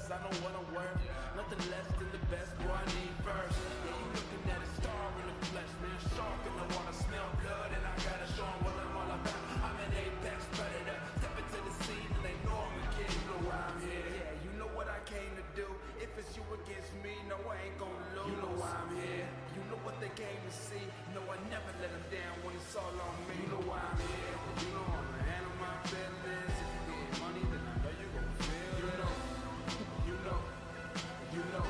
cause I know what I'm worth. Nothing less than the best, boy, I need first. Yeah, you looking at a star in the flesh, man. Shark in the water, smell blood, and I gotta show 'em what I'm all about. I'm an apex predator. Step into the scene and they know I'm a kid. You know why I'm here. Yeah, you know what I came to do. If it's you against me, no, I ain't gon' lose. You know why I'm here. You know what they came to see. No, I never let them down when it's all on me. You know why I'm here. You know I'm a handle my feelings. If you need money, then I know you gon' feel it. You know, you know, you know,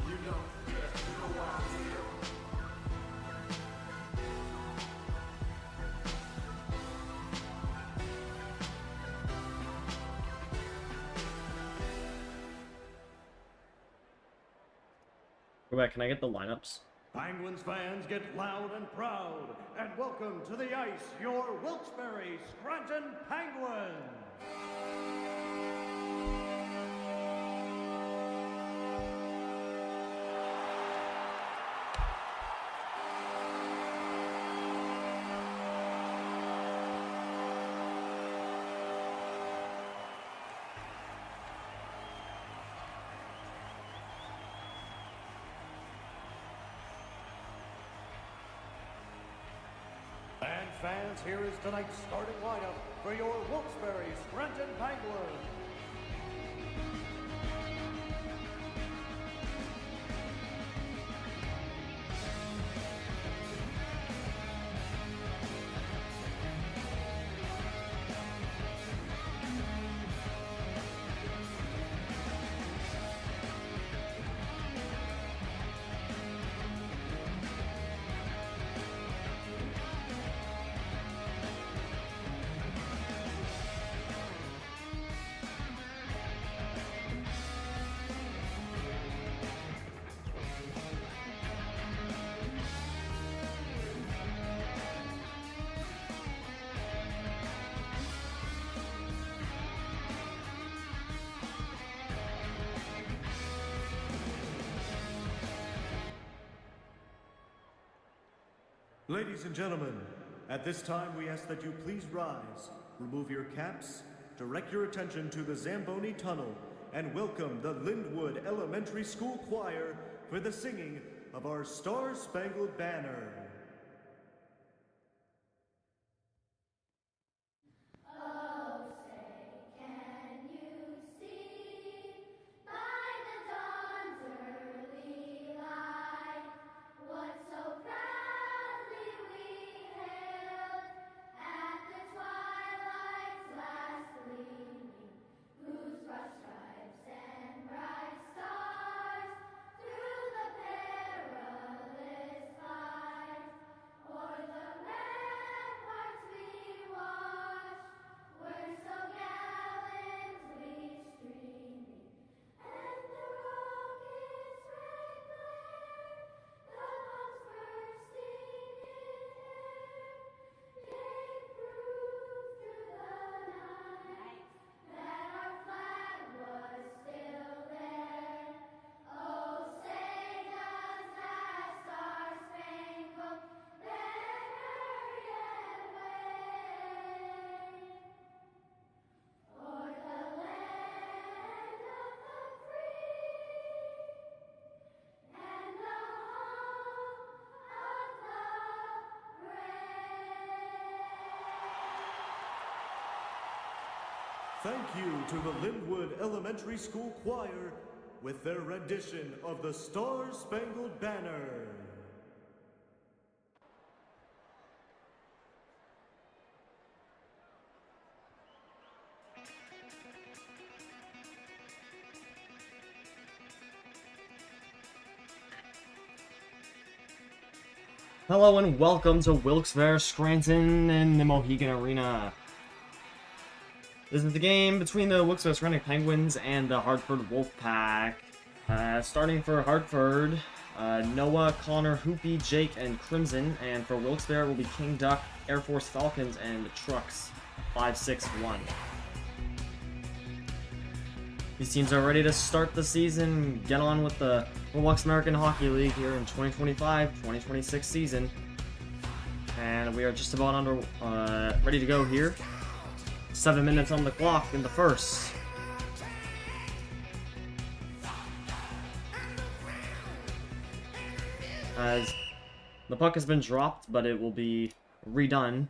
you know, yeah, you know why I'm here. Go back, can I get the lineups? Penguins fans, get loud and proud, and welcome to the ice, your Wilkes-Barre Scranton Penguins! And fans, here is tonight's starting lineup for your Wilkes-Barre Scranton Penguins. Ladies and gentlemen, at this time we ask that you please rise, remove your caps, direct your attention to the Zamboni Tunnel, and welcome the Lindwood Elementary School Choir for the singing of our Star-Spangled Banner. Thank you to the Lindwood Elementary School Choir with their rendition of the Star-Spangled Banner. Hello and welcome to Wilkes-Barre Scranton in the Mohegan Arena. This is the game between the Wilkes-Barre Scranton Penguins and the Hartford Wolfpack. Starting for Hartford, Noah, Connor, Hoopy, Jake, and Crimson. And for Wilkes-Barre will be King Duck, Air Force Falcons, and Trucks 561. These teams are ready to start the season, get on with the Wilkes American Hockey League here in 2025-2026 season. And we are just about ready to go here. 7 minutes on the clock in the first. as the puck has been dropped, but it will be redone.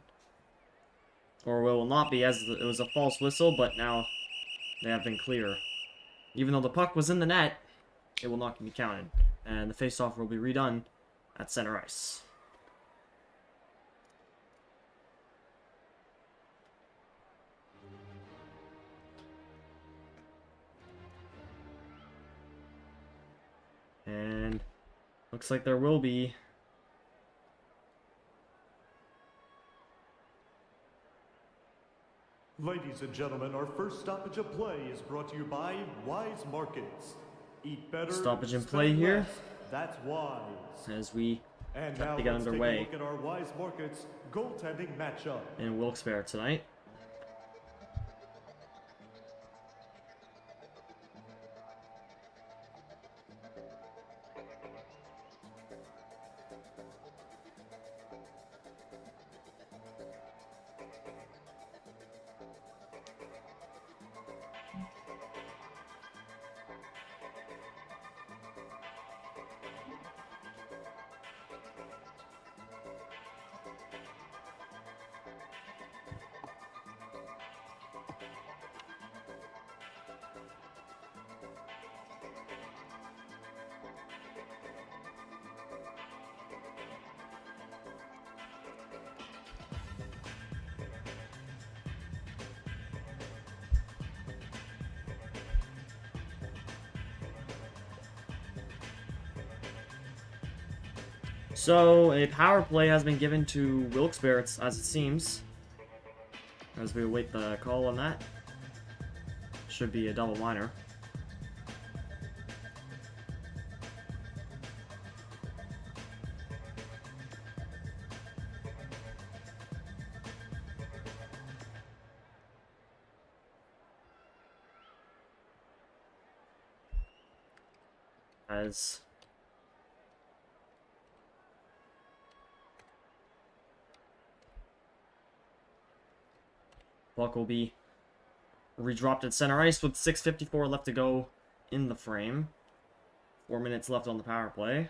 Or it will not be, as it was a false whistle, but now they have been clear. Even though the puck was in the net, it will not be counted. And the faceoff will be redone at center ice. And looks like there will be Ladies and gentlemen, our first stoppage of play is brought to you by Wise Markets. Eat better, stoppage in spend play here. less. That's wise. As we And have now to get let's underway take a look at our Wise Markets goaltending matchup. in Wilkes-Barre tonight. So, a power play has been given to Wilkes-Barre, as it seems. As we await the call on that. Should be a double minor. As puck will be redropped at center ice with 6:54 left to go in the frame. 4 minutes left on the power play.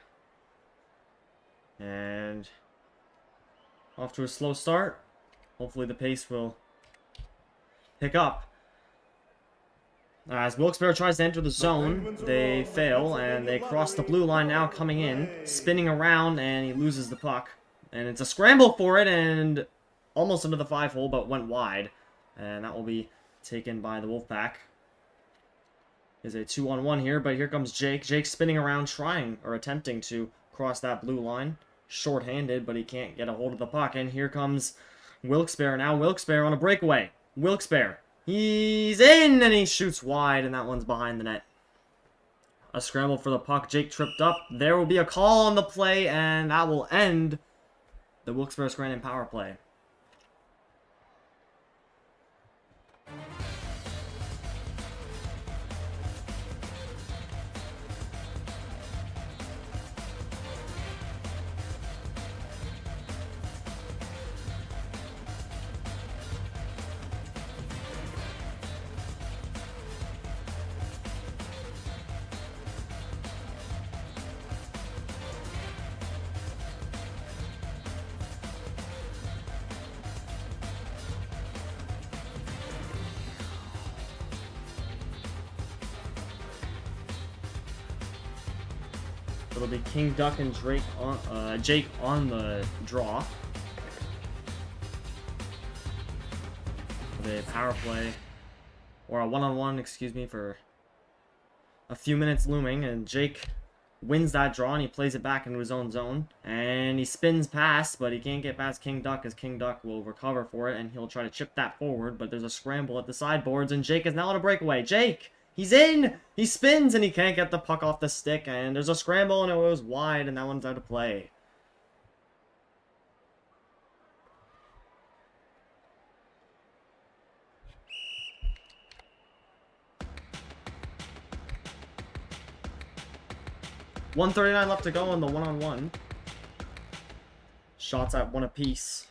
And off to a slow start. Hopefully the pace will pick up. As Wilkes-Barre tries to enter the zone, they fail, and they cross the blue line now coming in, spinning around, and he loses the puck. And it's a scramble for it, and almost into the 5-hole, but went wide. And that will be taken by the Wolfpack. Is a 2-on-1 here, but here comes Jake. Jake spinning around, trying, or attempting to cross that blue line. Short-handed, but he can't get a hold of the puck. And here comes Wilkes-Barre. Now Wilkes-Barre on a breakaway. Wilkes-Barre. He's in, and he shoots wide, and that one's behind the net. A scramble for the puck. Jake tripped up. There will be a call on the play, and that will end the Wilkes-Barre Scranton power play. It'll be King Duck and Jake on the draw. The power play, or a one-on-one, excuse me, for a few minutes looming, and Jake wins that draw, and he plays it back into his own zone, and he spins past, but he can't get past King Duck, as King Duck will recover for it, and he'll try to chip that forward, but there's a scramble at the sideboards, and Jake is now on a breakaway. Jake! He's in! He spins, and he can't get the puck off the stick, and there's a scramble, and it goes wide, and that one's out of play. .139 left to go on the one-on-one. Shots at one apiece.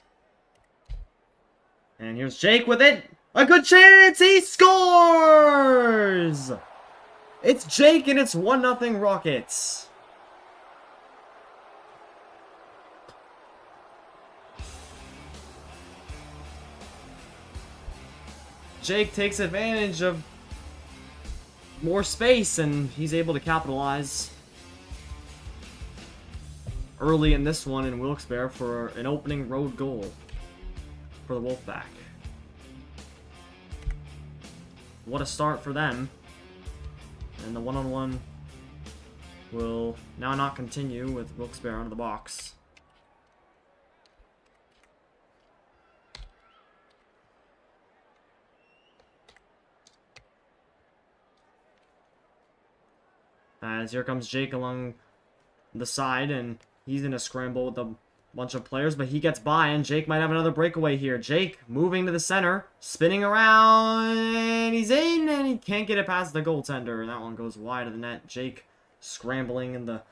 And here's Jake with it. A good chance! He scores! It's Jake, and it's 1-0 Rockets. Jake takes advantage of more space, and he's able to capitalize early in this one in Wilkes-Barre for an opening road goal for the Wolfpack. What a start for them. And the one-on-one will now not continue with Wilkes-Barre out of the box. As here comes Jake along the side, and he's in a scramble with a bunch of players, but he gets by, and Jake might have another breakaway here. Jake moving to the center, spinning around, and he's in, and he can't get it past the goaltender. That one goes wide of the net. Jake scrambling in the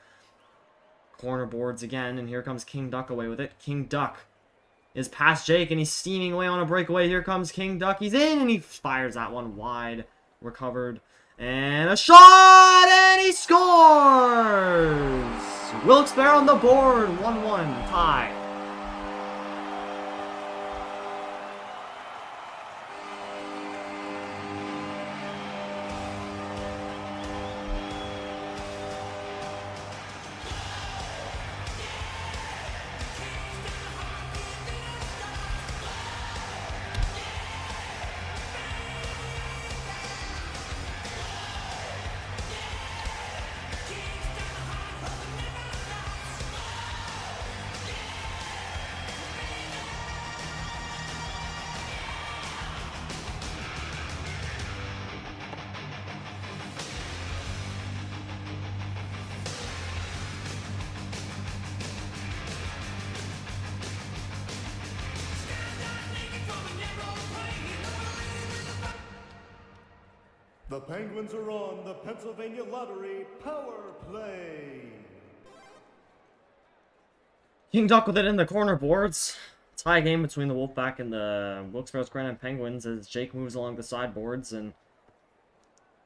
corner boards again, and here comes King Duck away with it. King Duck is past Jake, and he's steaming away on a breakaway. Here comes King Duck. He's in, and he fires that one wide. Recovered. And a shot, and he scores! Wilkes-Barre on the board, 1-1 tie. The Penguins are on the Pennsylvania Lottery Power Play. King Duck with it in the corner boards. Tie game between the Wolfpack and the Wilkes-Barre Scranton Penguins as Jake moves along the sideboards, and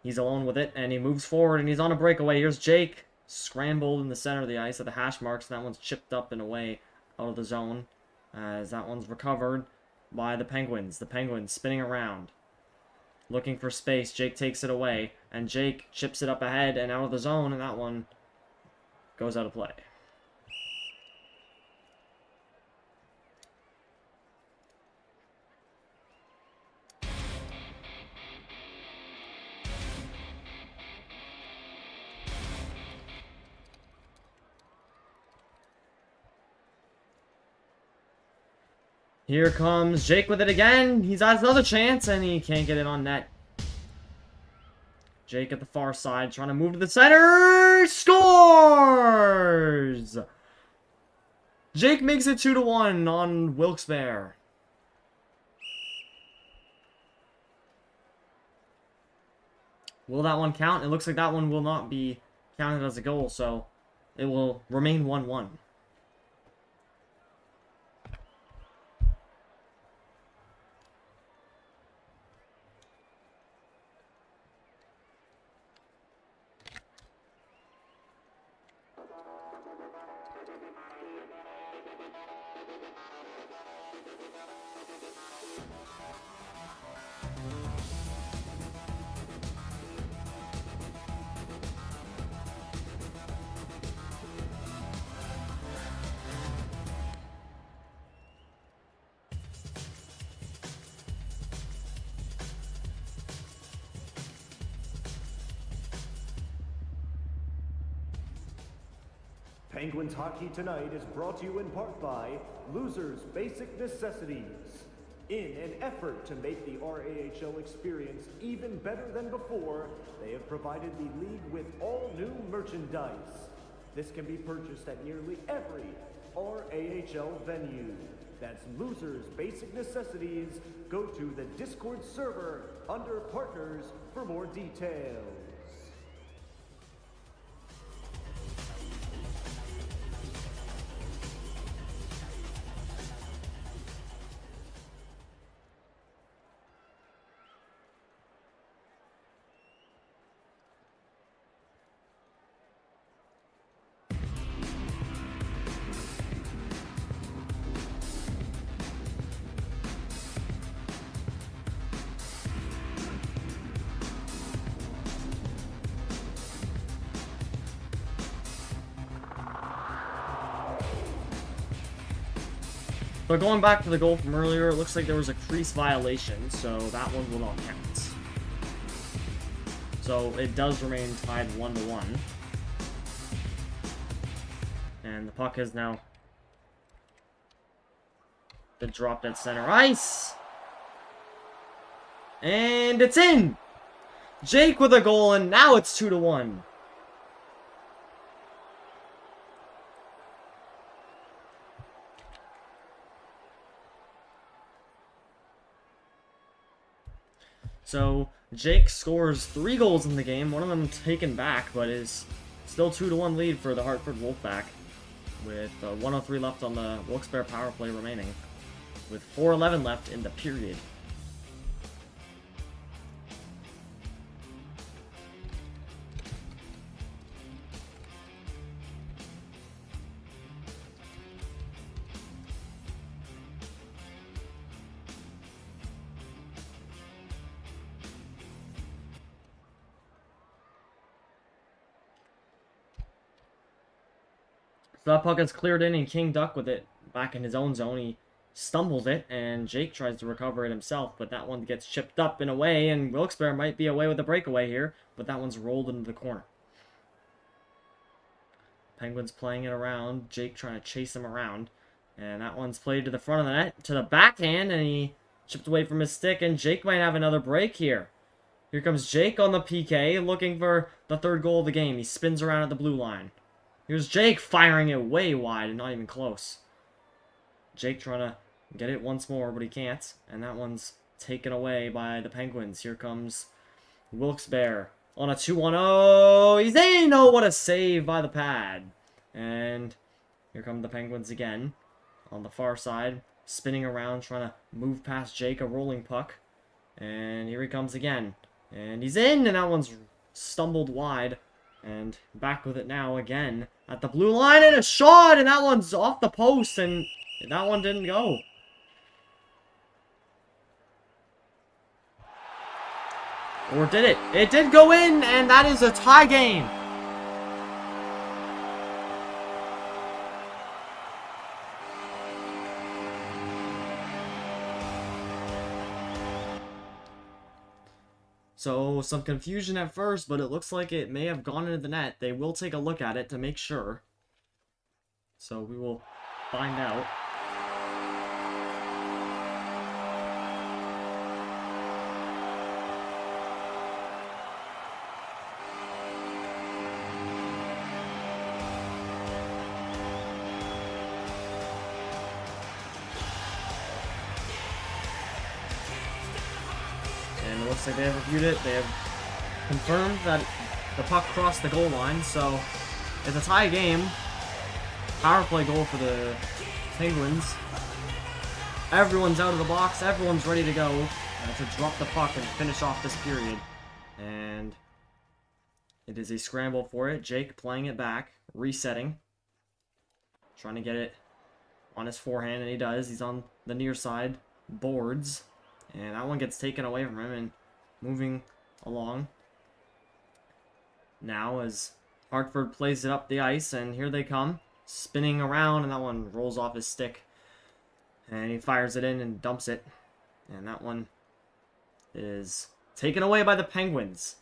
he's alone with it, and he moves forward, and he's on a breakaway. Here's Jake, scrambled in the center of the ice at the hash marks. That one's chipped up and away out of the zone, as that one's recovered by the Penguins. The Penguins spinning around, looking for space. Jake takes it away, and Jake chips it up ahead and out of the zone, and that one goes out of play. Here comes Jake with it again. He's has another chance, and he can't get it on net. Jake at the far side, trying to move to the center. Scores! Jake makes it 2-1 on Wilkes-Barre. Will that one count? It looks like that one will not be counted as a goal, so it will remain 1-1. Penguins Hockey Tonight is brought to you in part by Losers Basic Necessities. In an effort to make the RAHL experience even better than before, they have provided the league with all new merchandise. This can be purchased at nearly every RAHL venue. That's Losers Basic Necessities. Go to the Discord server under Partners for more details. But going back to the goal from earlier, it looks like there was a crease violation, so that one will not count. So it does remain tied 1-1. And the puck has now been dropped at center ice. And it's in! Jake with a goal, and now it's 2-1. So, Jake scores 3 goals in the game, one of them taken back, but is still 2-1 lead for the Hartford Wolfpack, with 1:03 left on the Wilkes-Barre power play remaining, with 4:11 left in the period. So that puck gets cleared in, and King Duck with it back in his own zone. He stumbles it, and Jake tries to recover it himself, but that one gets chipped up and away, and Wilkes-Barre might be away with a breakaway here, but that one's rolled into the corner. Penguins playing it around, Jake trying to chase him around, and that one's played to the front of the net, to the backhand, and he chipped away from his stick, and Jake might have another break here. Here comes Jake on the PK, looking for the 3rd goal of the game. He spins around at the blue line. Here's Jake firing it way wide and not even close. Jake trying to get it once more, but he can't. And that one's taken away by the Penguins. Here comes Wilkes-Barre on a 2-1-0. He's in! Oh, what a save by the pad. And here come the Penguins again on the far side, spinning around, trying to move past Jake, a rolling puck. And here he comes again. And he's in, and that one's stumbled wide. And back with it now again at the blue line, and a shot, and that one's off the post, and that one didn't go. Or did it? It did go in, and that is a tie game. So, some confusion at first, but it looks like it may have gone into the net. They will take a look at it to make sure. So, we will find out. And it looks like they have reviewed it. They have confirmed that the puck crossed the goal line, so it's a tie game. Power play goal for the Penguins. Everyone's out of the box. Everyone's ready to go to drop the puck and finish off this period. And it is a scramble for it. Jake playing it back, resetting, trying to get it on his forehand, and he does. He's on the near side boards. And that one gets taken away from him and moving along. Now as Hartford plays it up the ice, and here they come. Spinning around, and that one rolls off his stick. And he fires it in and dumps it. And that one is taken away by the Penguins.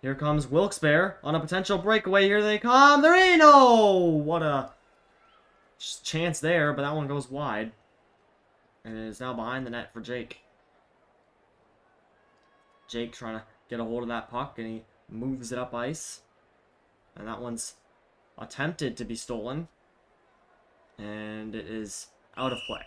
Here comes Wilkes-Barre on a potential breakaway. Here they come. There ain't no! What a chance there, but that one goes wide. And it is now behind the net for Jake. Jake trying to get a hold of that puck, and he moves it up ice. And that one's attempted to be stolen. And it is out of play.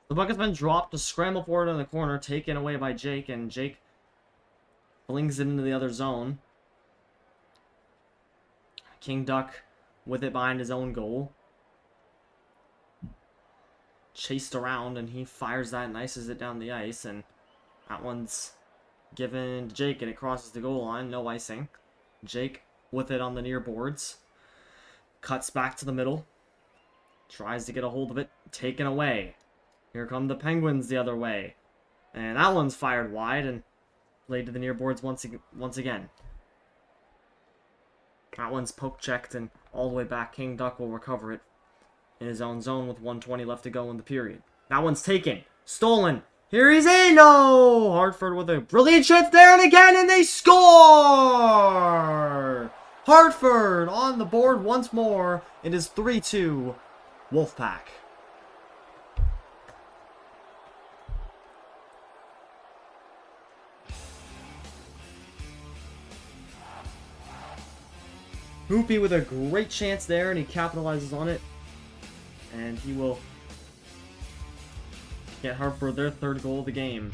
The puck has been dropped to scramble forward in the corner, taken away by Jake, and Jake flings it into the other zone. King Duck with it behind his own goal. Chased around, and he fires that and ices it down the ice, and that one's given to Jake, and it crosses the goal line. No icing. Jake with it on the near boards. Cuts back to the middle. Tries to get a hold of it. Taken away. Here come the Penguins the other way. And that one's fired wide and played to the near boards once again. That one's poke checked and all the way back. King Duck will recover it in his own zone with 1:20 left to go in the period. That one's taken. Stolen. Here he's in. No! Hartford with a brilliant chance there and again, and they score! Hartford on the board once more. It is 3-2 Wolfpack. Hoopy with a great chance there, and he capitalizes on it. And he will get Hartford their third goal of the game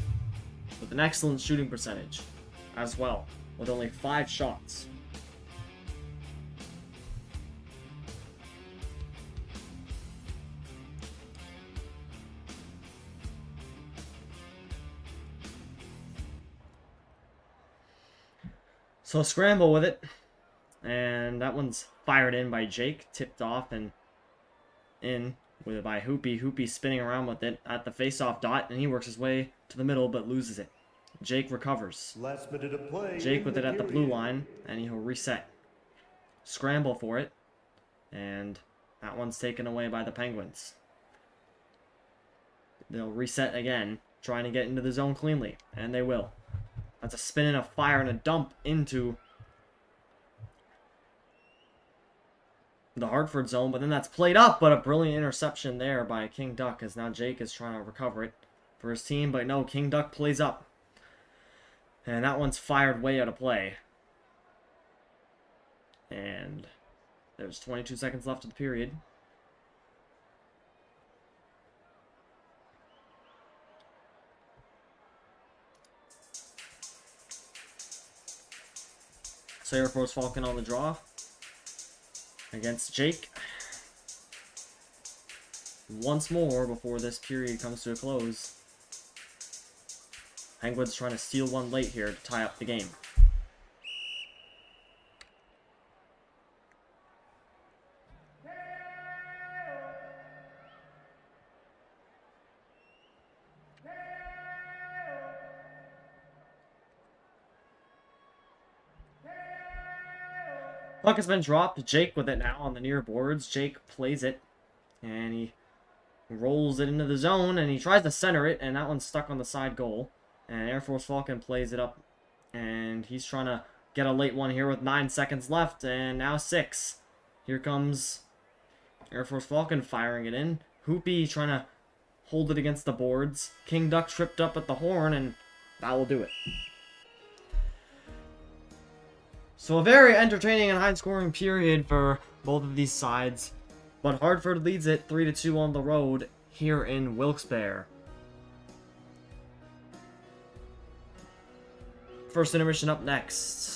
with an excellent shooting percentage as well, with only 5 shots. So scramble with it. And that one's fired in by Jake, tipped off and in with it by Hoopy. Hoopy spinning around with it at the face-off dot, and he works his way to the middle but loses it. Jake recovers. Last minute of play. Jake with it at the blue line, and he'll reset. Scramble for it, and that one's taken away by the Penguins. They'll reset again, trying to get into the zone cleanly, and they will. That's a spin and a fire and a dump into the Hartford zone, but then that's played up, but a brilliant interception there by King Duck, as now Jake is trying to recover it for his team, but no, King Duck plays up. And that one's fired way out of play. And there's 22 seconds left of the period. So Air Force Falcon on the draw against Jake once more before this period comes to a close. Penguins trying to steal one late here to tie up the game. Puck has been dropped. Jake with it now on the near boards. Jake plays it, and he rolls it into the zone, and he tries to center it, and that one's stuck on the side goal. And Air Force Falcon plays it up, and he's trying to get a late one here with 9 seconds left, and now 6. Here comes Air Force Falcon firing it in. Hoopy trying to hold it against the boards. King Duck tripped up at the horn, and that will do it. So a very entertaining and high-scoring period for both of these sides. But Hartford leads it 3-2 on the road here in Wilkes-Barre. First intermission up next.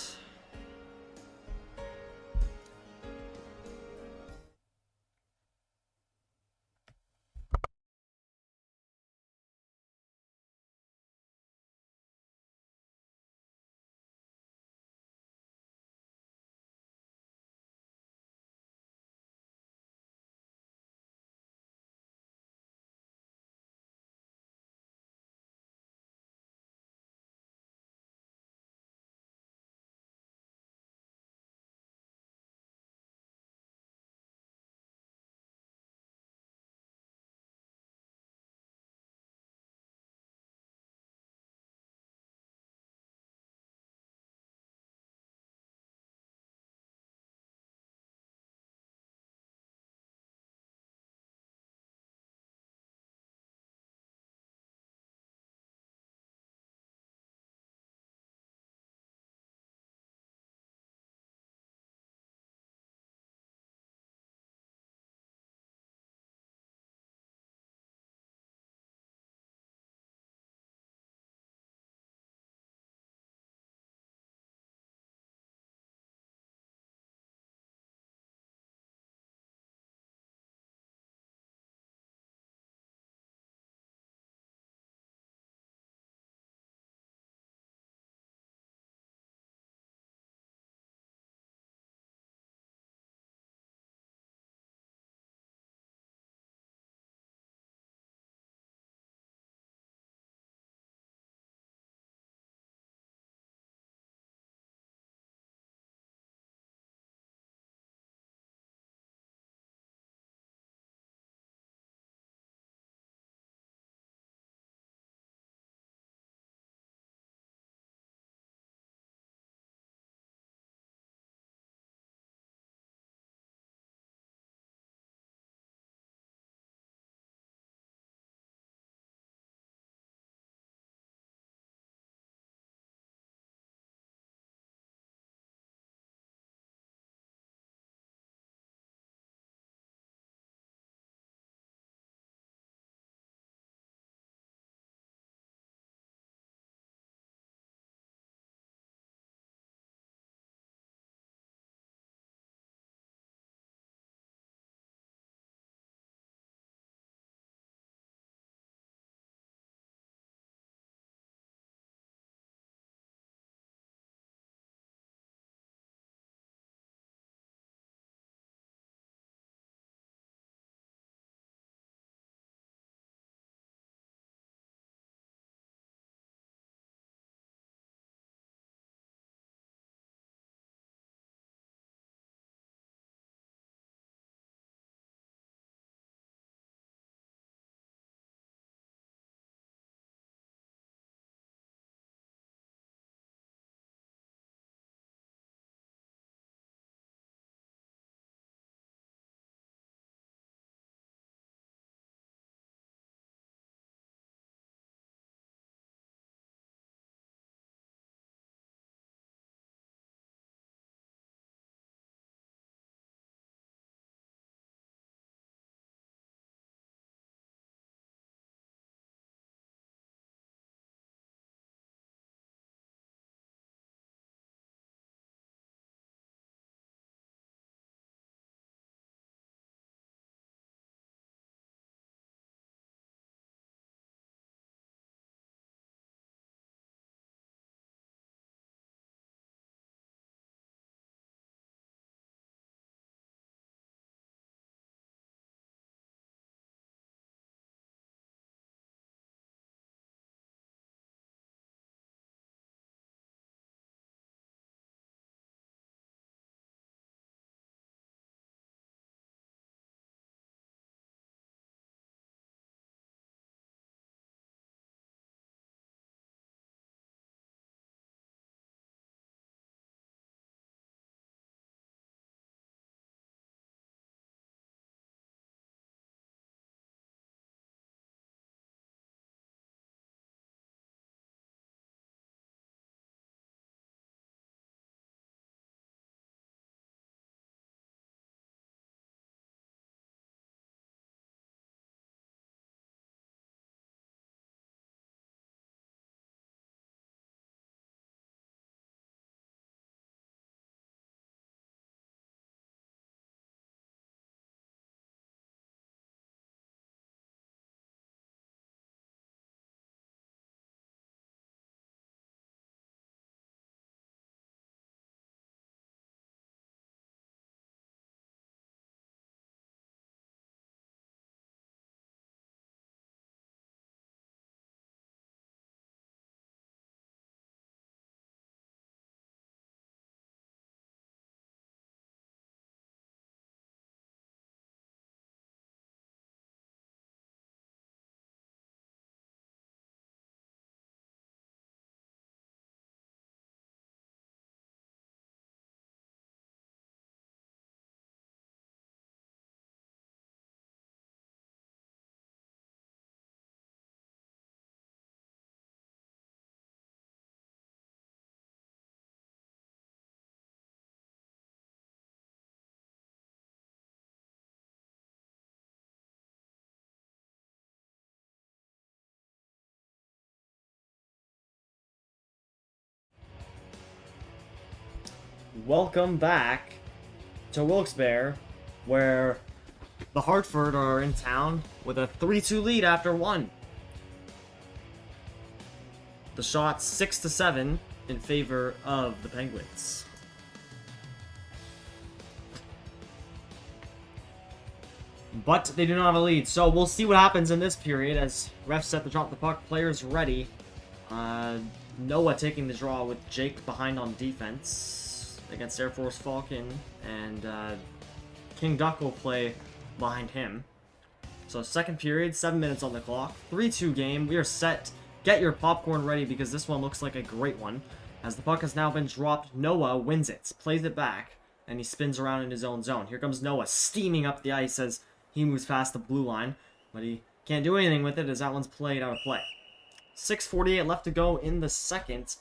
Welcome back to Wilkes-Barre, where the Hartford are in town with a 3-2 lead after one. The shot's 6-7 in favor of the Penguins. But they do not have a lead, so we'll see what happens in this period as refs set to drop the puck. Players ready. Noah taking the draw with Jake behind on defense against Air Force Falcon, and King Duck will play behind him. So second period, 7 minutes on the clock, 3-2 game. We are set. Get your popcorn ready because this one looks like a great one. As the puck has now been dropped, Noah wins it, plays it back, and he spins around in his own zone. Here comes Noah steaming up the ice as he moves past the blue line, but he can't do anything with it as that one's played out of play. 6:48 left to go in the second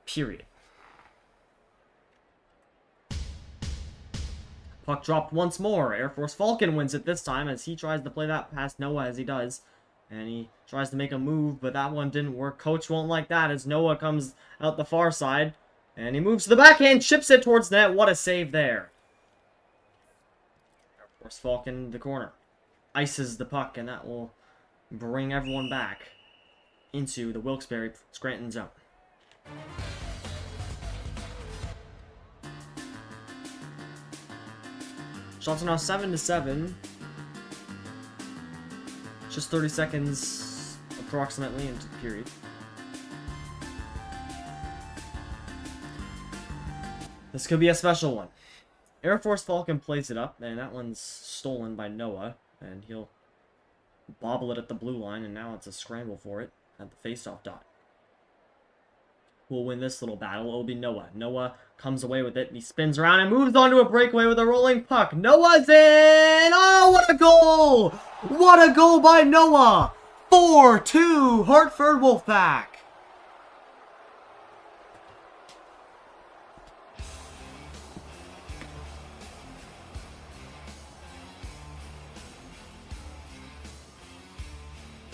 period. Puck dropped once more. Air Force Falcon wins it this time as he tries to play that past Noah as he does. And he tries to make a move, but that one didn't work. Coach won't like that as Noah comes out the far side. And he moves to the backhand, chips it towards net. What a save there. Air Force Falcon the corner. Ices the puck, and that will bring everyone back into the Wilkes-Barre Scranton zone. Shots are now 7-7. Just 30 seconds approximately into the period. This could be a special one. Air Force Falcon plays it up, and that one's stolen by Noah, and he'll bobble it at the blue line, and now it's a scramble for it at the faceoff dot. Who will win this little battle? It'll be Noah. Noah comes away with it, and he spins around and moves on to a breakaway with a rolling puck. Noah's in! Oh, what a goal! What a goal by Noah! 4-2 Hartford Wolfpack.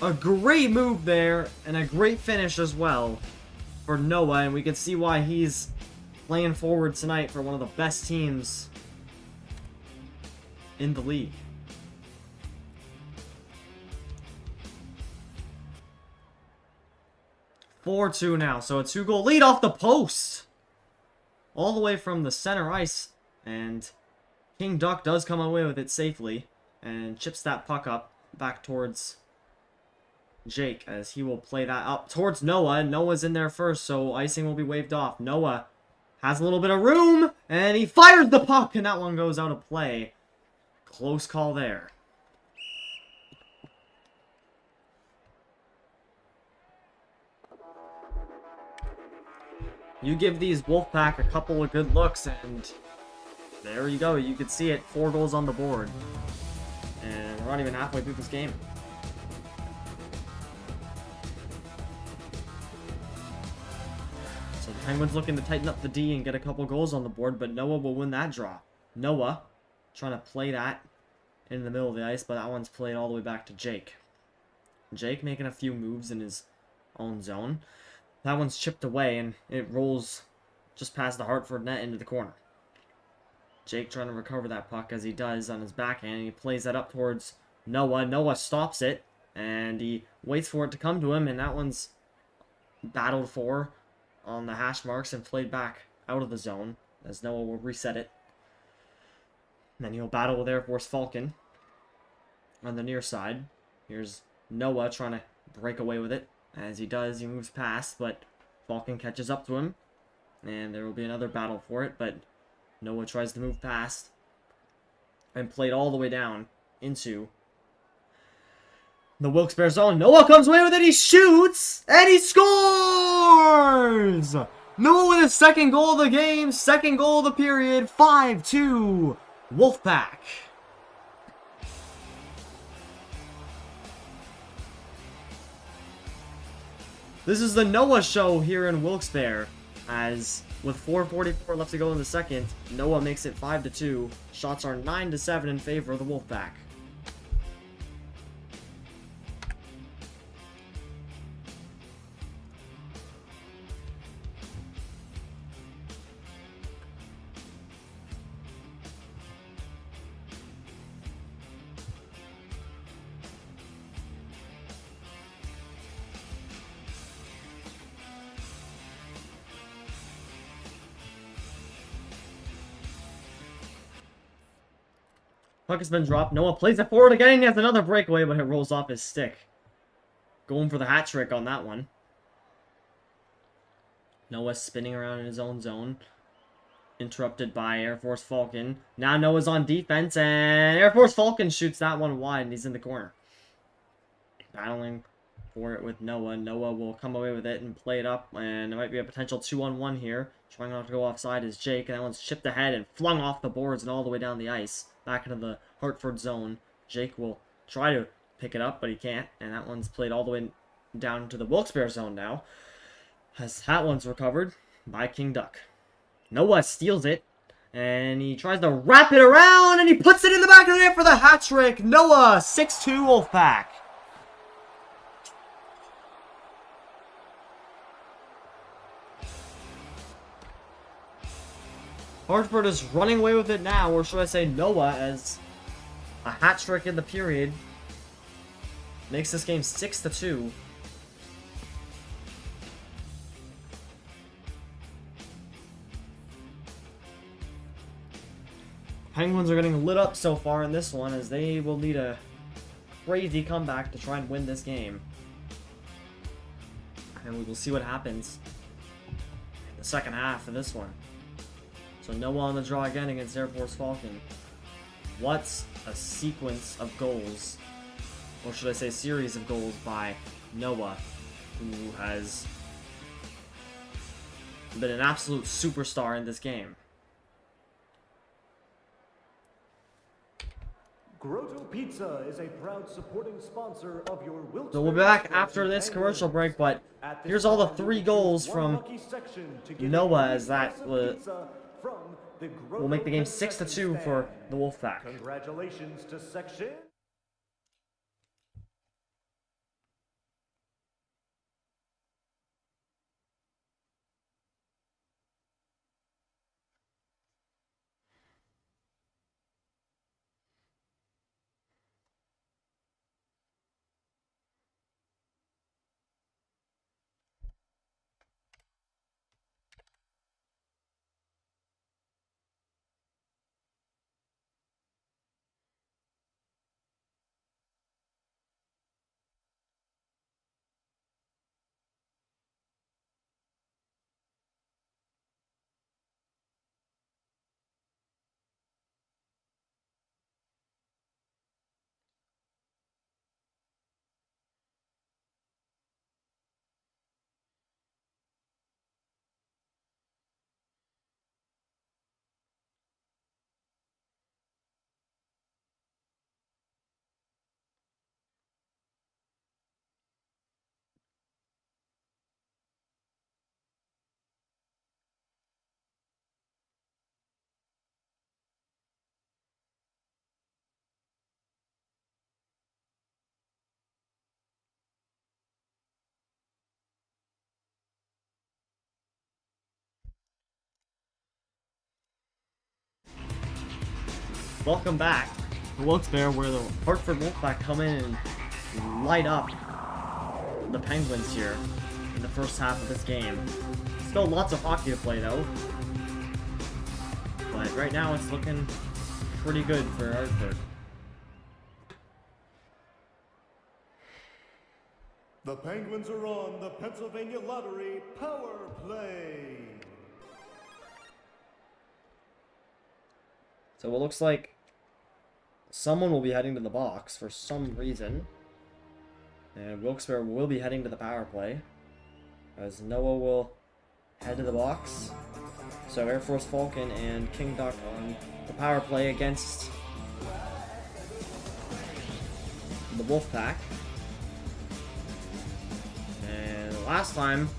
A great move there, and a great finish as well for Noah, and we can see why he's playing forward tonight for one of the best teams in the league. (4-2) now, so a 2-goal lead off the post, all the way from the center ice, and King Duck does come away with it safely and chips that puck up back towards Jake as he will play that up towards Noah. Noah's in there first, so icing will be waved off. Noah has a little bit of room, and he fires the puck, and that one goes out of play. Close call there. You give these Wolfpack a couple of good looks, and there you go. You can see it. 4 goals on the board. And we're not even halfway through this game. So the Penguins looking to tighten up the D and get a couple goals on the board, but Noah will win that draw. Noah trying to play that in the middle of the ice, but that one's played all the way back to Jake. Jake making a few moves in his own zone. That one's chipped away, and it rolls just past the Hartford net into the corner. Jake trying to recover that puck as he does on his backhand, and he plays that up towards Noah. Noah stops it, and he waits for it to come to him, and that one's battled for on the hash marks and played back out of the zone as Noah will reset it. And then he'll battle with Air Force Falcon on the near side. Here's Noah trying to break away with it. As he does, he moves past, but Falcon catches up to him. And there will be another battle for it, but Noah tries to move past and played all the way down into the Wilkes-Barre zone. Noah comes away with it, he shoots, and he scores! Noah with his second goal of the game, second goal of the period, 5-2 Wolfpack. This is the Noah show here in Wilkes-Barre, as with 4:44 left to go in the second, Noah makes it 5-2. Shots are 9-7 in favor of the Wolfpack. Puck has been dropped. Noah plays it forward again. He has another breakaway, but it rolls off his stick. Going for the hat trick on that one. Noah spinning around in his own zone. Interrupted by Air Force Falcon. Now Noah's on defense, and Air Force Falcon shoots that one wide, and he's in the corner. Battling for it with Noah. Noah will come away with it and play it up, and it might be a potential 2-on-1 here. Trying not to go offside is Jake, and that one's chipped ahead and flung off the boards and all the way down the ice. Back into the Hartford zone. Jake will try to pick it up, but he can't, and that one's played all the way down to the Wilkes-Barre zone now. As that one's recovered by King Duck. Noah steals it, and he tries to wrap it around, and he puts it in the back of the net for the hat trick. Noah, 6-2 Wolfpack. Hartford is running away with it now, or should I say Noah, as a hat trick in the period makes this game 6-2. Penguins are getting lit up so far in this one, as they will need a crazy comeback to try and win this game. And we will see what happens in the second half of this one. So Noah on the draw again against Air Force Falcon. What's a sequence of goals, or should I say series of goals by Noah, who has been an absolute superstar in this game. Grotto Pizza is a proud supporting sponsor of your Wilkes-Barre. So we'll be back after this commercial break, but here's all the 3 goals from Noah, as that will make the game 6-2 for the Wolfpack. Congratulations to section. Welcome back to Wilkes-Barre, where the Hartford Wolfpack come in and light up the Penguins here in the first half of this game. Still lots of hockey to play though, but right now it's looking pretty good for Hartford. The Penguins are on the Pennsylvania Lottery Power Play. So it looks like someone will be heading to the box for some reason. And Wilkes-Barre will be heading to the power play, as Noah will head to the box. So Air Force Falcon and King Duck on the power play against the Wolfpack. And last time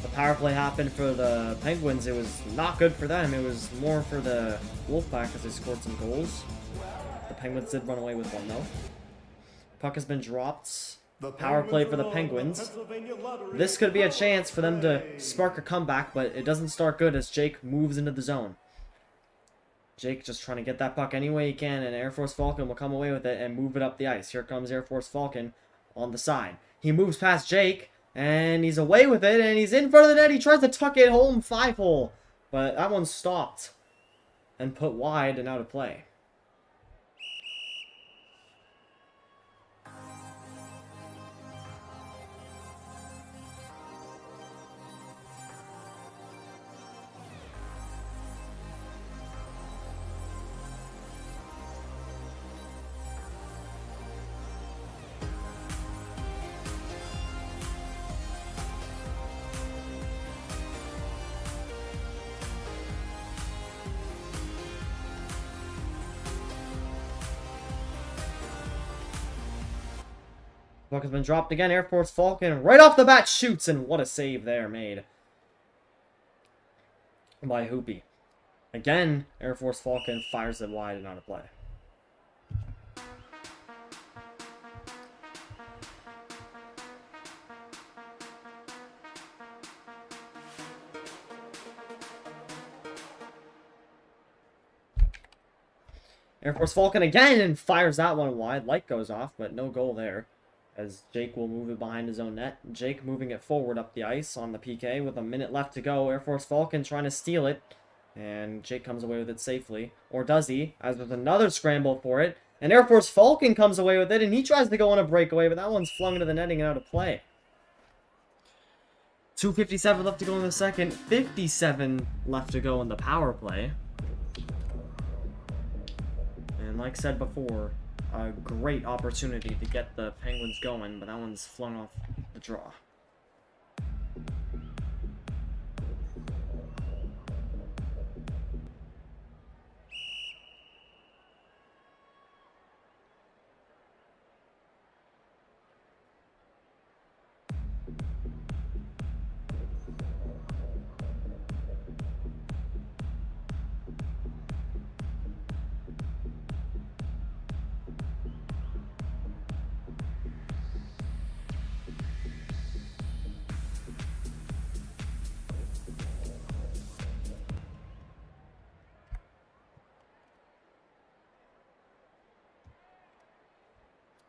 the power play happened for the Penguins, it was not good for them. It was more for the Wolfpack, as they scored some goals. The Penguins did run away with one though. Puck has been dropped. Power play for the Penguins. This could be a chance for them to spark a comeback, but it doesn't start good as Jake moves into the zone. Jake just trying to get that puck any way he can, and Air Force Falcon will come away with it and move it up the ice. Here comes Air Force Falcon on the side. He moves past Jake, and he's away with it, and he's in front of the net. He tries to tuck it home 5-hole, but that one's stopped and put wide and out of play. Puck has been dropped again. Air Force Falcon right off the bat shoots, and what a save there made by Hoopy. Again, Air Force Falcon fires it wide and out of play. Air Force Falcon again and fires that one wide. Light goes off, but no goal there, as Jake will move it behind his own net. Jake moving it forward up the ice on the PK with a minute left to go. Air Force Falcon trying to steal it, and Jake comes away with it safely. Or does he? As there's another scramble for it, and Air Force Falcon comes away with it, and he tries to go on a breakaway, but that one's flung into the netting and out of play. 2:57 left to go in the second. 57 left to go in the power play. And like said before, a great opportunity to get the Penguins going, but that one's flung off the draw.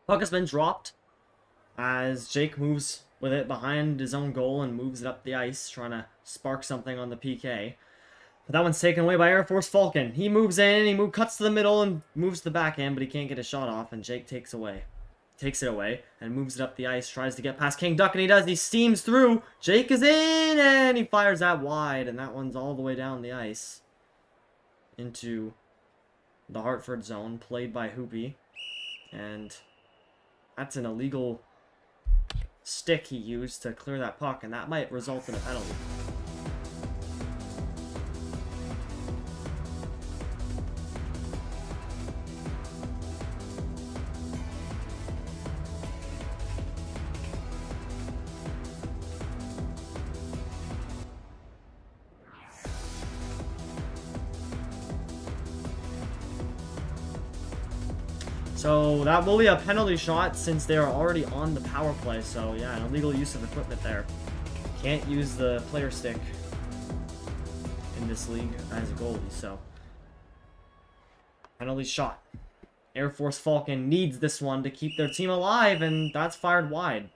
Puck has been dropped as Jake moves with it behind his own goal and moves it up the ice, trying to spark something on the PK. But that one's taken away by Air Force Falcon. He moves in, cuts to the middle and moves to the backhand, but he can't get a shot off, and Jake takes it away, and moves it up the ice, tries to get past King Duck, and he does. He steams through. Jake is in, and he fires that wide, and that one's all the way down the ice into the Hartford zone, played by Hoopy, and that's an illegal stick he used to clear that puck, and that might result in a penalty. So that will be a penalty shot since they are already on the power play. So yeah, an illegal use of equipment there. Can't use the player stick in this league as a goalie, so penalty shot. Air Force Falcon needs this one to keep their team alive, and that's fired wide.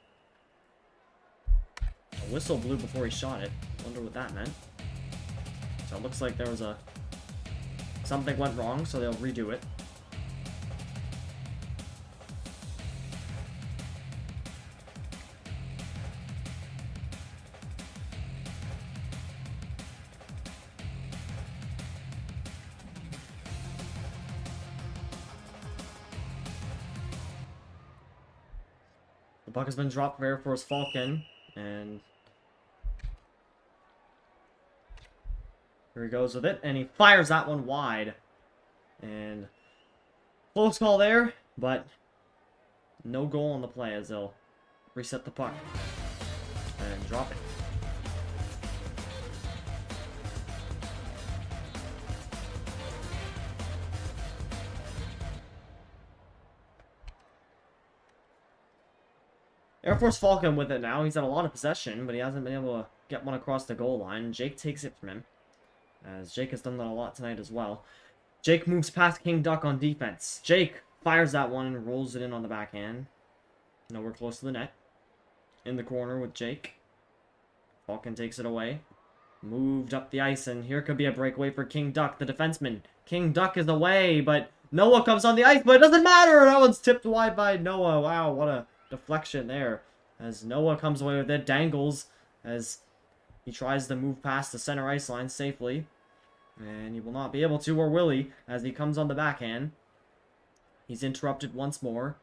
A whistle blew before he shot it. Wonder what that meant. So it looks like there was something went wrong, so they'll redo it. The puck has been dropped for Air Force Falcon, and here he goes with it, and he fires that one wide. And close call there, but no goal on the play as they'll reset the puck and drop it. Air Force Falcon with it now. He's had a lot of possession, but he hasn't been able to get one across the goal line. Jake takes it from him, as Jake has done that a lot tonight as well. Jake moves past King Duck on defense. Jake fires that one and rolls it in on the backhand. Nowhere close to the net. In the corner with Jake. Falcon takes it away. Moved up the ice, and here could be a breakaway for King Duck, the defenseman. King Duck is away, but Noah comes on the ice, but it doesn't matter. That one's tipped wide by Noah. Wow, what a deflection there. As Noah comes away with it, dangles as he tries to move past the center ice line safely. And he will not be able to, or will he, as he comes on the backhand. He's interrupted once more.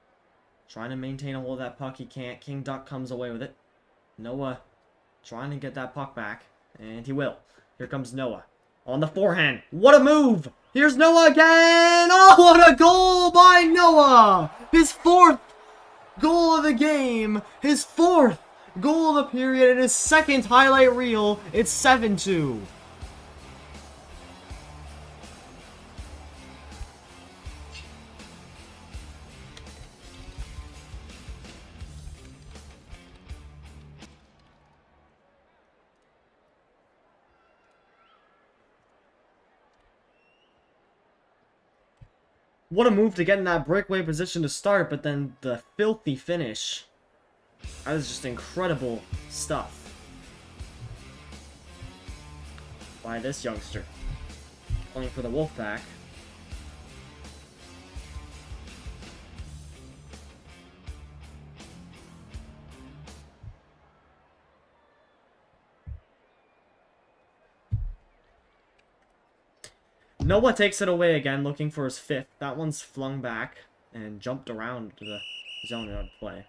Trying to maintain a hold of that puck, he can't. King Duck comes away with it. Noah trying to get that puck back, and he will. Here comes Noah. On the forehand. What a move! Here's Noah again! Oh, what a goal by Noah! His 4th goal of the game. His 4th goal of the period, and his 2nd highlight reel. It's 7-2. What a move to get in that breakaway position to start, but then the filthy finish. That is just incredible stuff by this youngster. Playing for the Wolfpack. Noah takes it away again, looking for his 5th. That one's flung back and jumped around to the zone of play.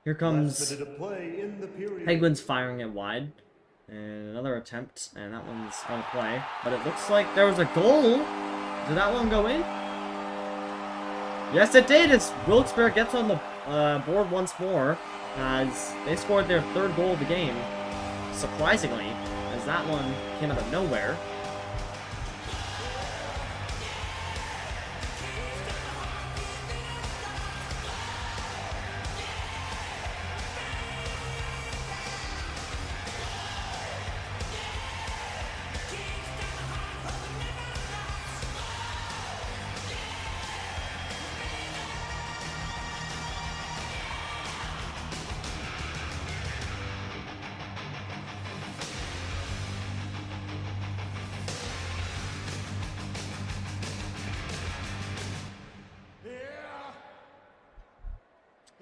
Here comes Penguins firing it wide. And another attempt, and that one's going to play. But it looks like there was a goal. Did that one go in? Yes, it did. As Wilkes-Barre gets on the board once more. As they scored their 3rd goal of the game. Surprisingly, as that one came out of nowhere.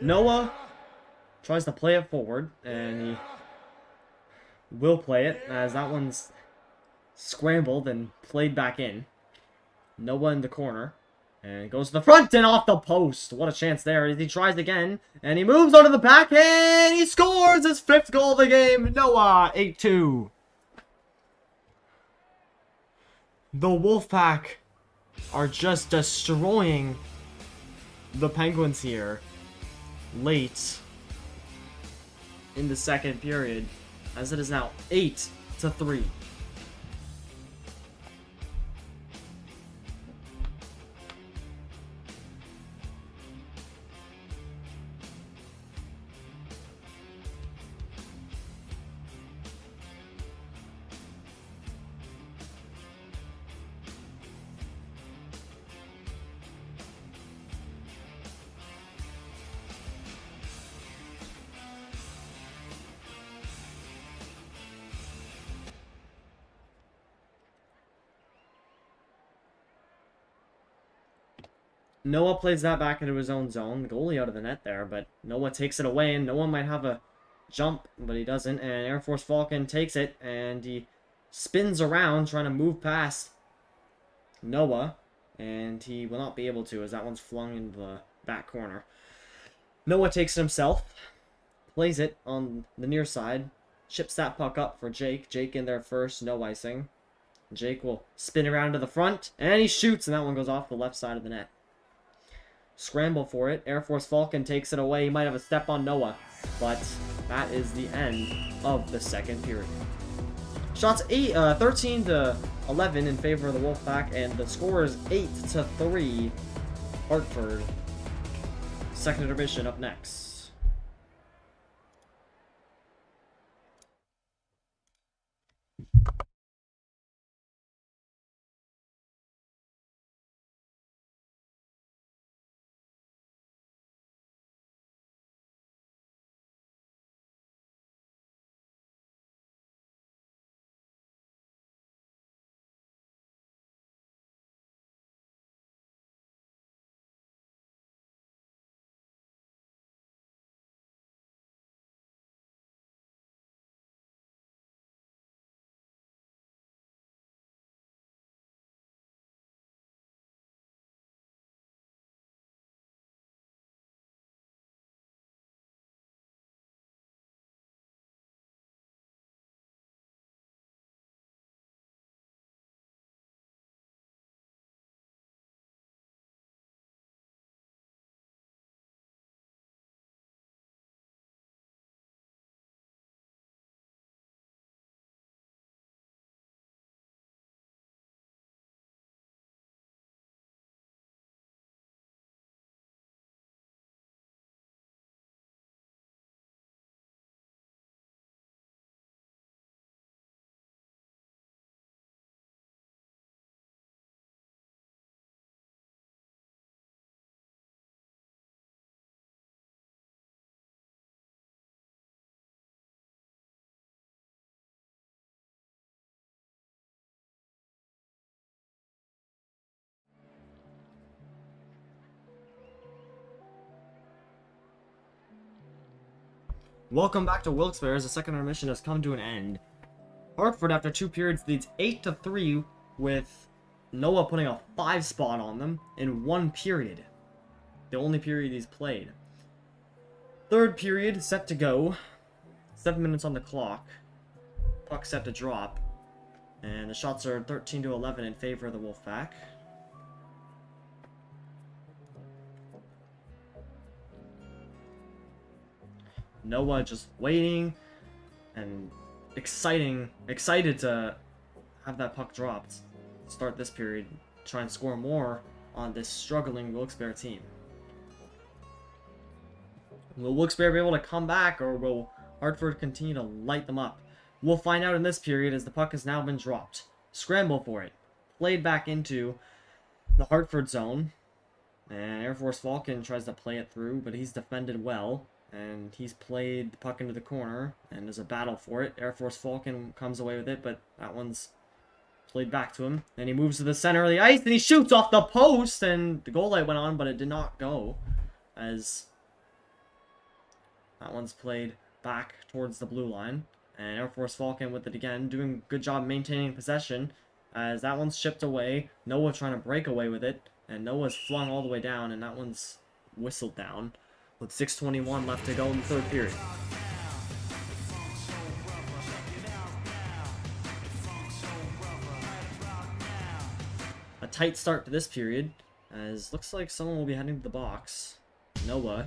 Noah tries to play it forward, and he will play it, as that one's scrambled and played back in. Noah in the corner, and goes to the front and off the post. What a chance there. He tries again, and he moves onto the backhand. He scores his 5th goal of the game. Noah, 8-2. The Wolfpack are just destroying the Penguins here. Late in the 2nd period, as it is now 8-3. Noah plays that back into his own zone. The goalie out of the net there, but Noah takes it away, and Noah might have a jump, but he doesn't. And Air Force Falcon takes it, and he spins around, trying to move past Noah, and he will not be able to, as that one's flung into the back corner. Noah takes it himself, plays it on the near side, chips that puck up for Jake. Jake in there first, no icing. Jake will spin around to the front, and he shoots, and that one goes off the left side of the net. Scramble for it. Air Force Falcon takes it away. He might have a step on Noah, but that is the end of the 2nd period. Shots 13-11 in favor of the Wolfpack, and the score is 8-3. Hartford. 2nd intermission up next. Welcome back to Wilkes-Barre as the second intermission has come to an end. Hartford, after 2 periods, leads 8-3 with Noah putting a 5 spot on them in 1 period. The only period he's played. Third period set to go. 7 minutes on the clock. Puck set to drop. And the shots are 13-11 in favor of the Wolfpack. Noah just waiting and excited to have that puck dropped. Start this period, try and score more on this struggling Wilkes-Barre team. Will Wilkes-Barre be able to come back, or will Hartford continue to light them up? We'll find out in this period as the puck has now been dropped. Scramble for it. Played back into the Hartford zone. And Air Force Falcon tries to play it through, but he's defended well. And he's played the puck into the corner, and there's a battle for it. Air Force Falcon comes away with it, but that one's played back to him. Then he moves to the center of the ice, and he shoots off the post, and the goal light went on, but it did not go. As that one's played back towards the blue line. And Air Force Falcon with it again, doing a good job maintaining possession. As that one's shipped away. Noah trying to break away with it. And Noah's flung all the way down, and that one's whistled down. With 6:21 left to go in the third period. A tight start to this period, as looks like someone will be heading to the box. Noah,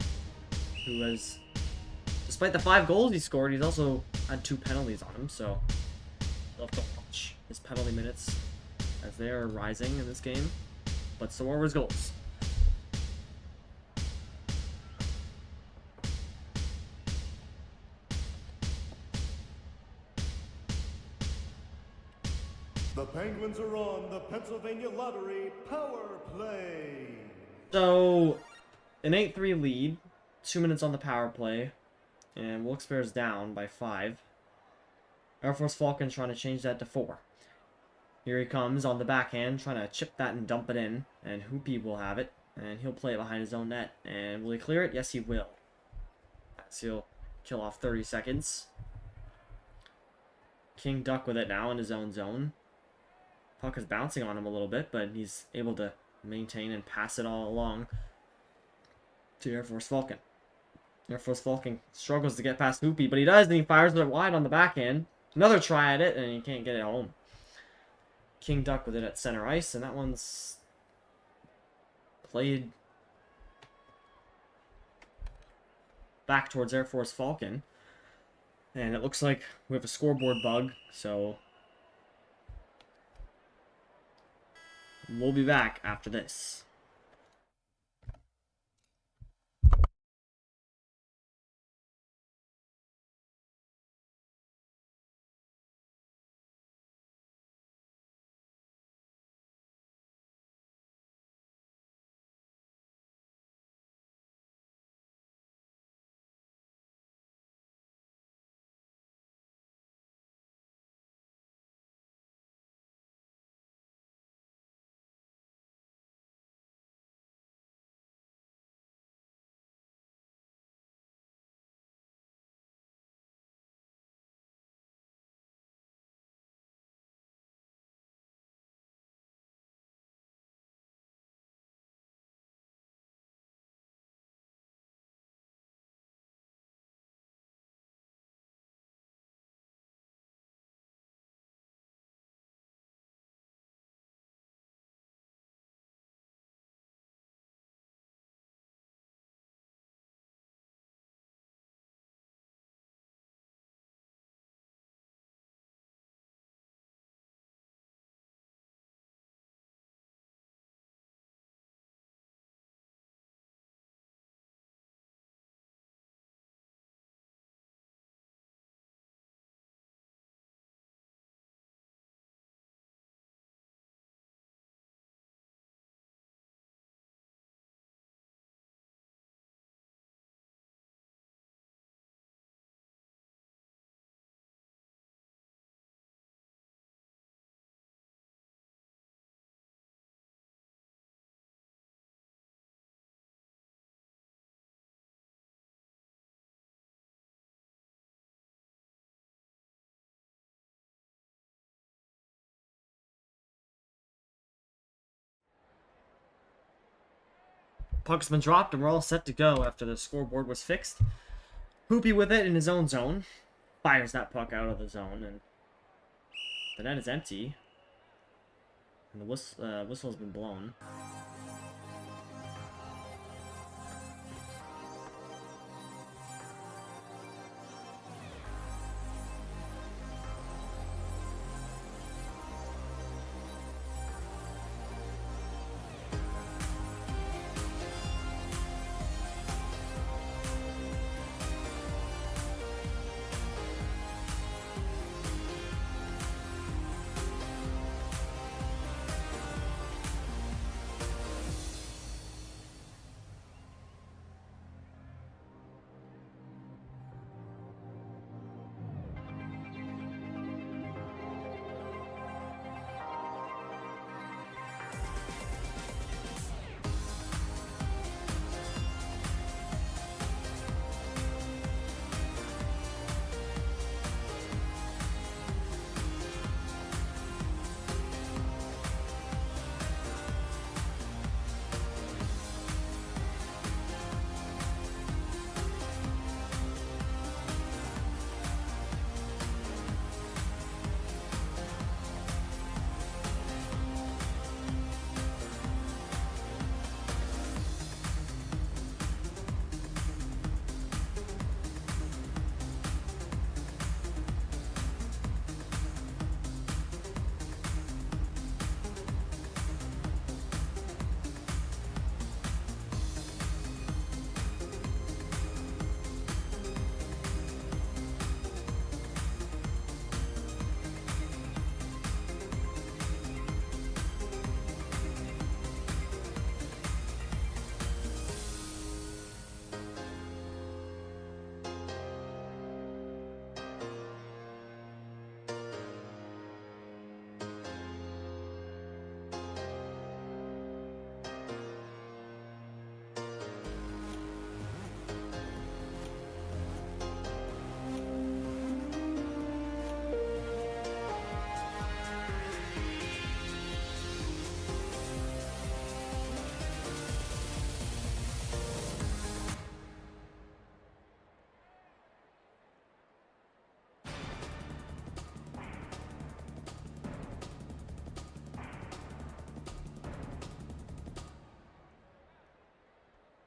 who has, despite the 5 goals he scored, he's also had 2 penalties on him, so we'll have to watch his penalty minutes as they are rising in this game. But so are his goals. The Penguins are on the Pennsylvania Lottery Power Play. So, an 8-3 lead, 2 minutes on the power play, and Wilkes-Barre's down by 5. Air Force Falcon trying to change that to 4. Here he comes on the backhand, trying to chip that and dump it in, and Hoopy will have it, and he'll play it behind his own net. And will he clear it? Yes, he will. So he'll kill off 30 seconds. King Duck with it now in his own zone. Puck is bouncing on him a little bit, but he's able to maintain and pass it all along to Air Force Falcon. Air Force Falcon struggles to get past Hoopy, but he does, and he fires it wide on the backhand. Another try at it, and he can't get it home. King Duck with it at center ice, and that one's played back towards Air Force Falcon. And it looks like we have a scoreboard bug, so we'll be back after this. Puck's been dropped and we're all set to go after the scoreboard was fixed. Hoopy with it in his own zone. Fires that puck out of the zone, and the net is empty. And the whistle's been blown.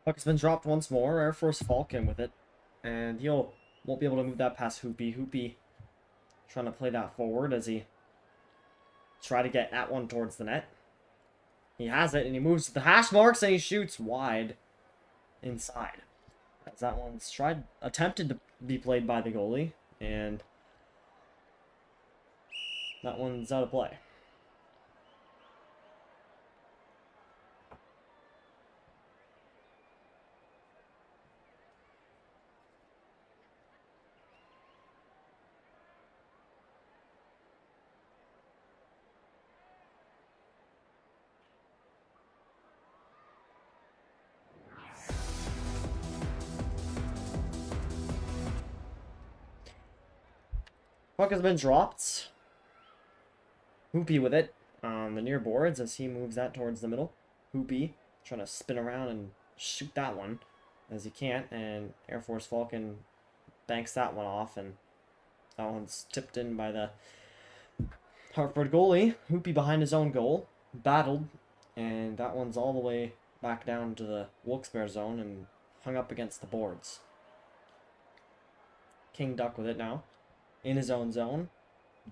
Puck's been dropped once more. Air Force Falcon with it. And he'll won't be able to move that past Hoopy. Hoopy trying to play that forward as he try to get at one towards the net. He has it, and he moves to the hash marks, and he shoots wide inside. As that one's attempted to be played by the goalie, and that one's out of play. Puck has been dropped. Hoopy with it on the near boards as he moves that towards the middle. Hoopy trying to spin around and shoot that one as he can't, and Air Force Falcon banks that one off, and that one's tipped in by the Hartford goalie. Hoopy behind his own goal, battled, and that one's all the way back down to the Wilkes-Barre zone and hung up against the boards. King Duck with it now. In his own zone,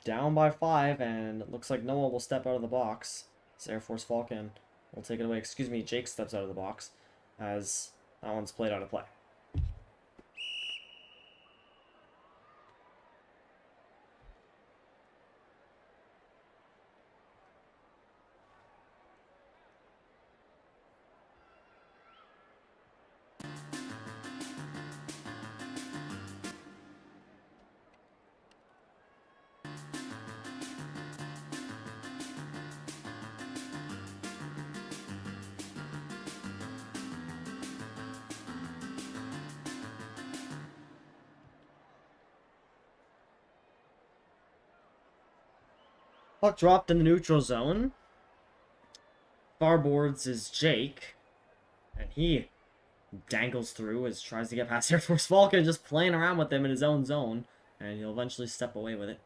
down by 5, and it looks like Noah will step out of the box. So Air Force Falcon will take it away. Excuse me, Jake steps out of the box as that one's played out of play. Puck dropped in the neutral zone. Far boards is Jake. And he dangles through as tries to get past Air Force Falcon, just playing around with him in his own zone. And he'll eventually step away with it.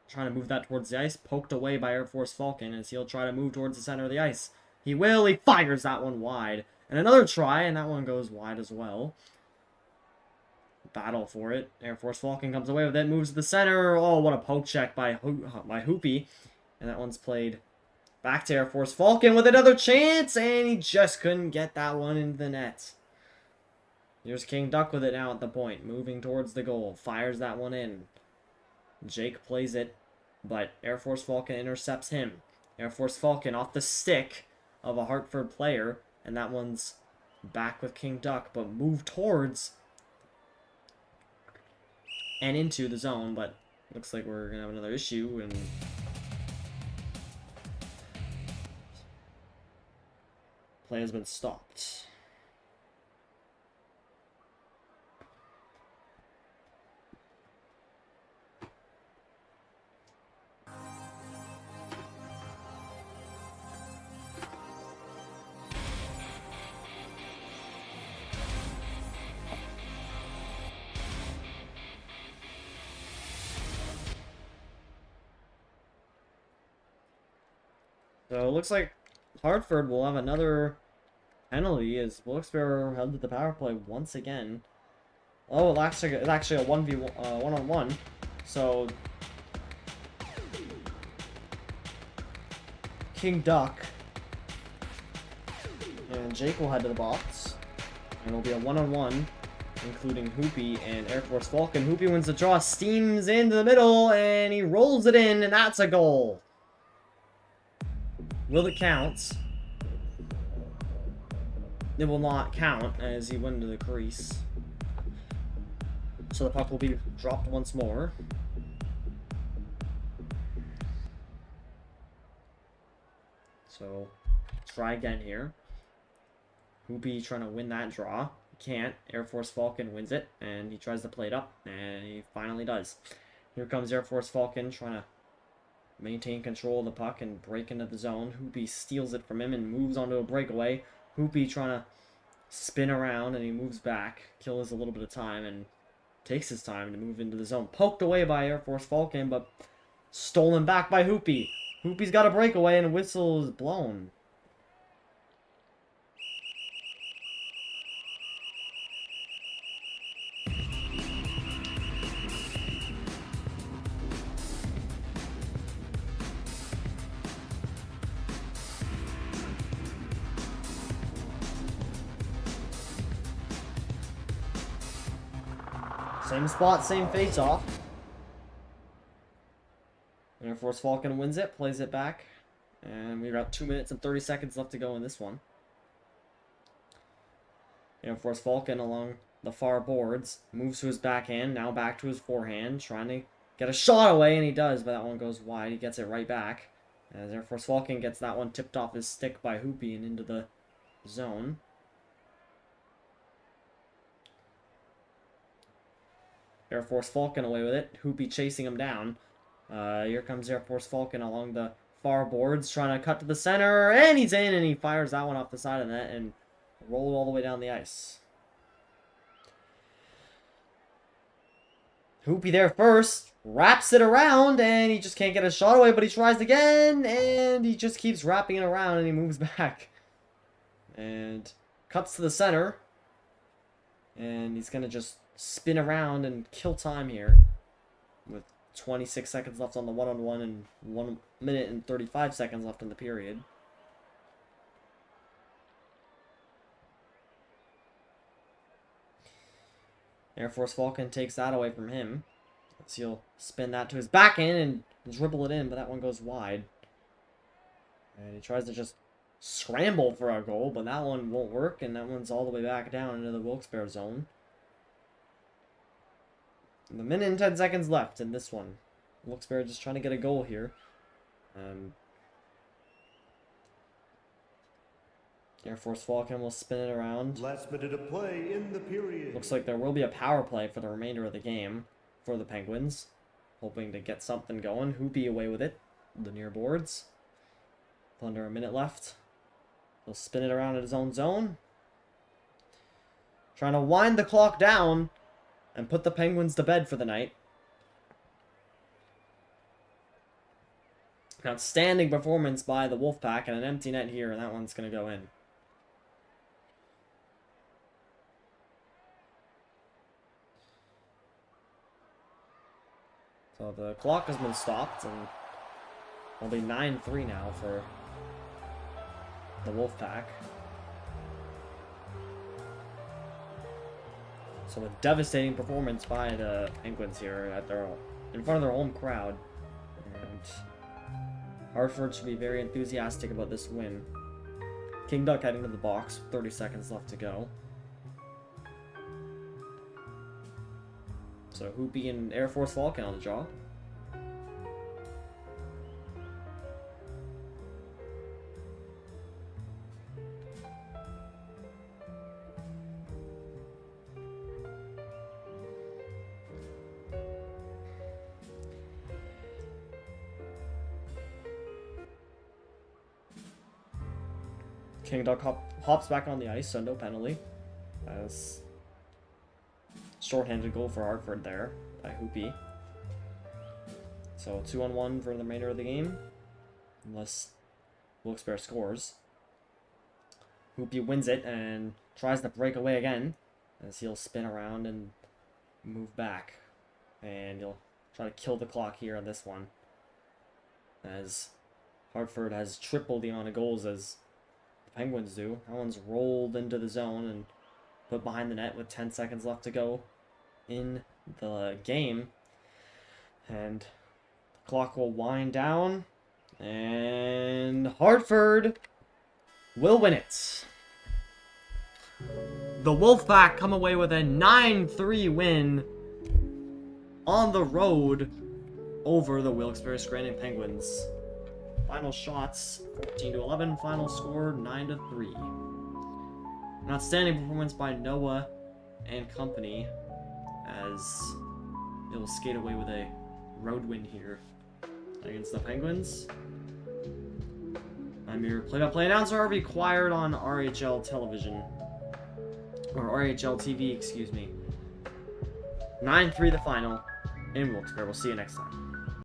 Trying to move that towards the ice, poked away by Air Force Falcon as he'll try to move towards the center of the ice. He fires that one wide. And another try, and that one goes wide as well. Battle for it. Air Force Falcon comes away with it, moves to the center. Oh, what a poke check by Hoopy. And that one's played back to Air Force Falcon with another chance, and he just couldn't get that one into the net. Here's King Duck with it now at the point, moving towards the goal. Fires that one in. Jake plays it, but Air Force Falcon intercepts him. Air Force Falcon off the stick of a Hartford player, and that one's back with King Duck, but moved towards and into the zone, but looks like we're going to have another issue, and play has been stopped. So it looks like Hartford will have another penalty as Wilkes-Barre held to the power play once again. Oh, it's actually a 1-on-1. So King Duck and Jake will head to the box. And it'll be a 1-on-1, including Hoopy and Air Force Falcon. Hoopy wins the draw, steams into the middle, and he rolls it in, and that's a goal. Will it count? It will not count as he went into the crease. So the puck will be dropped once more. So, try again here. Hoopy trying to win that draw. He can't. Air Force Falcon wins it, and he tries to play it up, and he finally does. Here comes Air Force Falcon trying to maintain control of the puck and break into the zone. Hoopy steals it from him and moves onto a breakaway. Hoopy trying to spin around, and he moves back. Kills a little bit of time and takes his time to move into the zone. Poked away by Air Force Falcon, but stolen back by Hoopy. Hoopy's got a breakaway, and a whistle is blown. Same spot, same face-off. Air Force Falcon wins it, plays it back. And we've got 2 minutes and 30 seconds left to go in this one. Air Force Falcon along the far boards. Moves to his backhand, now back to his forehand. Trying to get a shot away, and he does, but that one goes wide. He gets it right back. As Air Force Falcon gets that one tipped off his stick by Hoopy and into the zone. Air Force Falcon away with it. Hoopy chasing him down. Here comes Air Force Falcon along the far boards, trying to cut to the center, and he's in, and he fires that one off the side of the net and rolled all the way down the ice. Hoopy there first, wraps it around, and he just can't get a shot away, but he tries again, and he just keeps wrapping it around, and he moves back. And cuts to the center, and he's going to just spin around and kill time here with 26 seconds left on the one-on-one and 1 minute and 35 seconds left in the period. Air Force Falcon takes that away from him. So he'll spin that to his backhand and dribble it in, but that one goes wide. And he tries to just scramble for a goal, but that one won't work, and that one's all the way back down into the Wilkes-Barre zone. A minute and 10 seconds left in this one. Wilkes-Barre just trying to get a goal here. Air Force Falcon will spin it around. Last minute of play in the period. Looks like there will be a power play for the remainder of the game for the Penguins. Hoping to get something going. Hoopy away with it. The near boards. Under a minute left. He'll spin it around in his own zone. Trying to wind the clock down and put the Penguins to bed for the night. An outstanding performance by the Wolfpack, and an empty net here, and that one's going to go in. So the clock has been stopped, and it'll be 9-3 now for the Wolfpack. So a devastating performance by the Penguins here at in front of their home crowd. And Hartford should be very enthusiastic about this win. King Duck heading to the box, 30 seconds left to go. So Hoopy and Air Force Falcon on the draw. King Duck hops back on the ice, so no penalty. As shorthanded goal for Hartford there by Hoopy. So 2-on-1 for the remainder of the game, unless Wilkes-Barre scores. Hoopy wins it and tries to break away again, as he'll spin around and move back. And he'll try to kill the clock here on this one, as Hartford has triple the amount of goals as Penguins do. That one's rolled into the zone and put behind the net with 10 seconds left to go in the game. And the clock will wind down. And Hartford will win it. The Wolfpack come away with a 9-3 win on the road over the Wilkes-Barre Scranton Penguins. Final shots, 14-11. Final score, 9-3. An outstanding performance by Noah and company, as it will skate away with a road win here against the Penguins. I'm your play-by-play announcer, required on RHL television. Or RHL TV, excuse me. 9-3 the final in Wilkes-Barre. We'll see you next time.